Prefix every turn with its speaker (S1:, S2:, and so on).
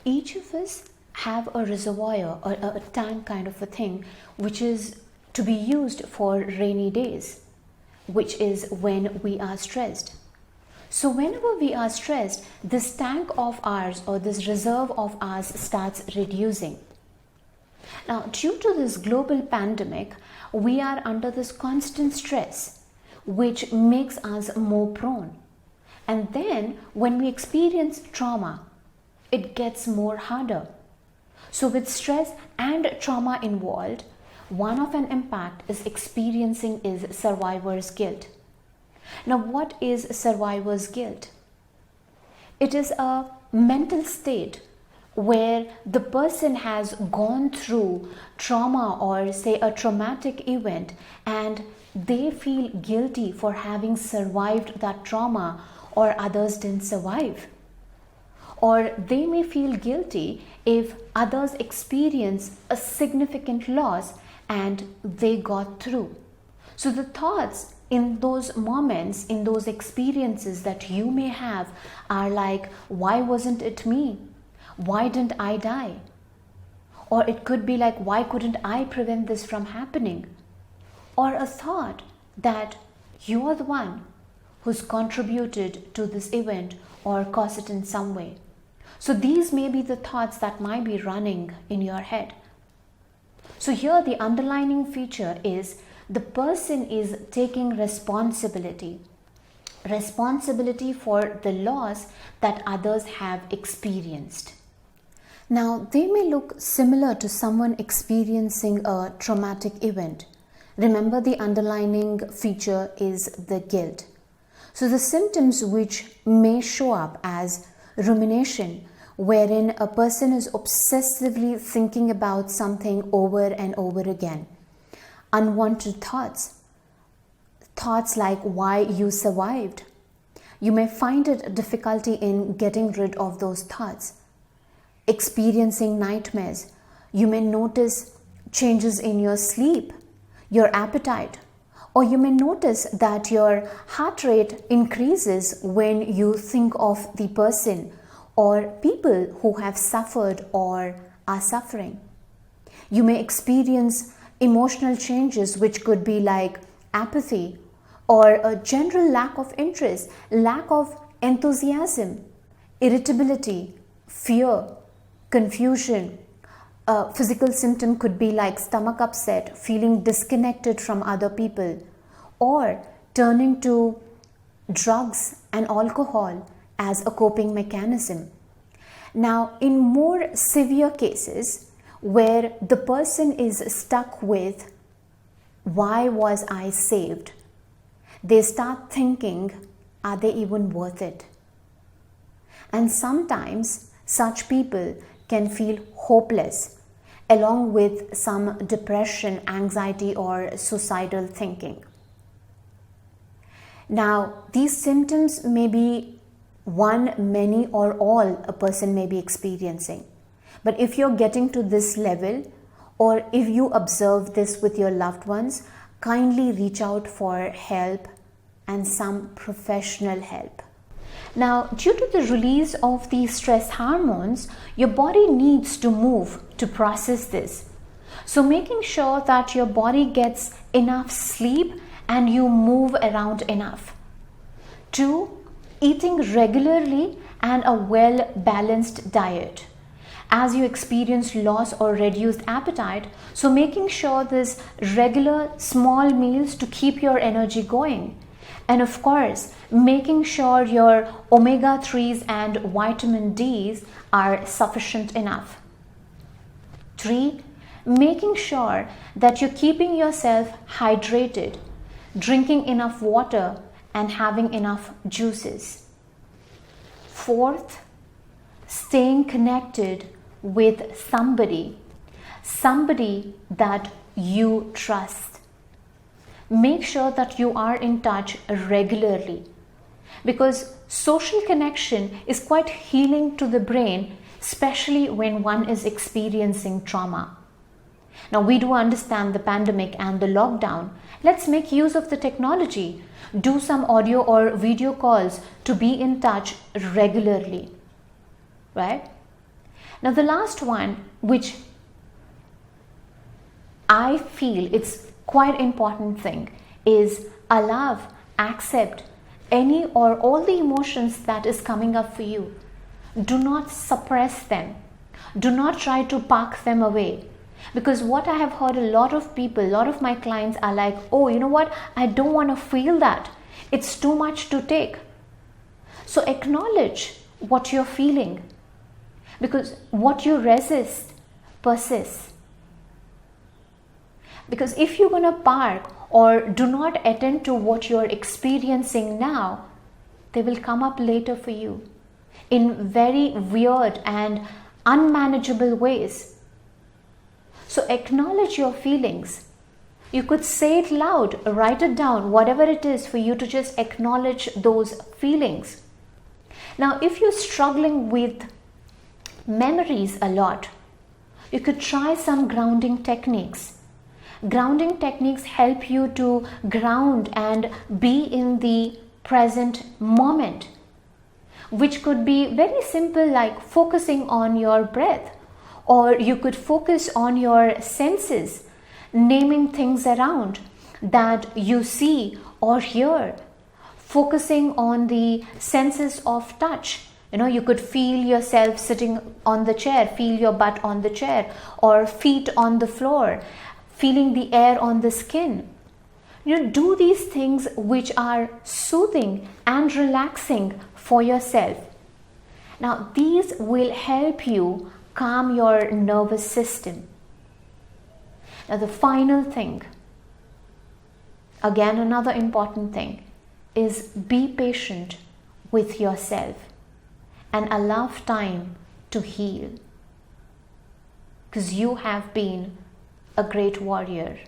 S1: Each of us have a reservoir or a tank kind of a thing which is to be used for rainy days, which is when we are stressed. So whenever we are stressed, this tank of ours or this reserve of ours starts reducing. Now, due to this global pandemic, we are under this constant stress, which makes us more prone. And then when we experience trauma, it gets more harder. So with stress and trauma involved, one of an impact is experiencing is survivor's guilt. Now, what is survivor's guilt? It is a mental state where the person has gone through trauma or say a traumatic event and they feel guilty for having survived that trauma or others didn't survive. Or they may feel guilty if others experience a significant loss and they got through. So the thoughts in those moments, in those experiences that you may have are like, why wasn't it me? Why didn't I die? Or it could be like, why couldn't I prevent this from happening? Or a thought that you are the one who's contributed to this event or caused it in some way. So these may be the thoughts that might be running in your head. So here the underlining feature is the person is taking responsibility for the loss that others have experienced. Now, they may look similar to someone experiencing a traumatic event. Remember, the underlining feature is the guilt. So the symptoms which may show up as rumination, wherein a person is obsessively thinking about something over and over again. Unwanted thoughts like why you survived. You may find it difficulty in getting rid of those thoughts. Experiencing nightmares. You may notice changes in your sleep, your appetite, or you may notice that your heart rate increases when you think of the person or people who have suffered or are suffering. You may experience emotional changes which could be like apathy or a general lack of interest, lack of enthusiasm, irritability, fear, confusion. A physical symptom could be like stomach upset, feeling disconnected from other people, or turning to drugs and alcohol as a coping mechanism. Now, in more severe cases where the person is stuck with, why was I saved? They start thinking, are they even worth it? And sometimes such people can feel hopeless, along with some depression, anxiety, or suicidal thinking. Now, these symptoms may be one, many, or all a person may be experiencing. But if you're getting to this level, or if you observe this with your loved ones, kindly reach out for help and some professional help. Now, due to the release of these stress hormones, your body needs to move to process this. So making sure that your body gets enough sleep and you move around enough. 2, eating regularly and a well-balanced diet. As you experience loss or reduced appetite, so making sure there's regular small meals to keep your energy going. And of course, making sure your omega-3s and vitamin Ds are sufficient enough. 3, making sure that you're keeping yourself hydrated, drinking enough water and having enough juices. 4th, staying connected with somebody that you trust. Make sure that you are in touch regularly, because social connection is quite healing to the brain, especially when one is experiencing trauma. Now, we do understand the pandemic and the lockdown. Let's make use of the technology. Do some audio or video calls to be in touch regularly, right? Now, the last one, which I feel it's quite important thing, is allow, accept any or all the emotions that is coming up for you. Do not suppress them. Do not try to park them away. Because what I have heard, a lot of people, a lot of my clients are like, oh, you know what? I don't want to feel that. It's too much to take. So acknowledge what you're feeling. Because what you resist persists. Because if you're going to park or do not attend to what you're experiencing now, they will come up later for you in very weird and unmanageable ways. So acknowledge your feelings. You could say it loud, write it down, whatever it is for you to just acknowledge those feelings. Now, if you're struggling with memories a lot, you could try some grounding techniques. Grounding techniques help you to ground and be in the present moment, which could be very simple, like focusing on your breath, or you could focus on your senses, naming things around that you see or hear, focusing on the senses of touch. You could feel yourself sitting on the chair, feel your butt on the chair, or feet on the floor, feeling the air on the skin. Do these things which are soothing and relaxing for yourself. Now, these will help you calm your nervous system. Now, the final thing, again, another important thing, is be patient with yourself and allow time to heal. Because you have been a great warrior.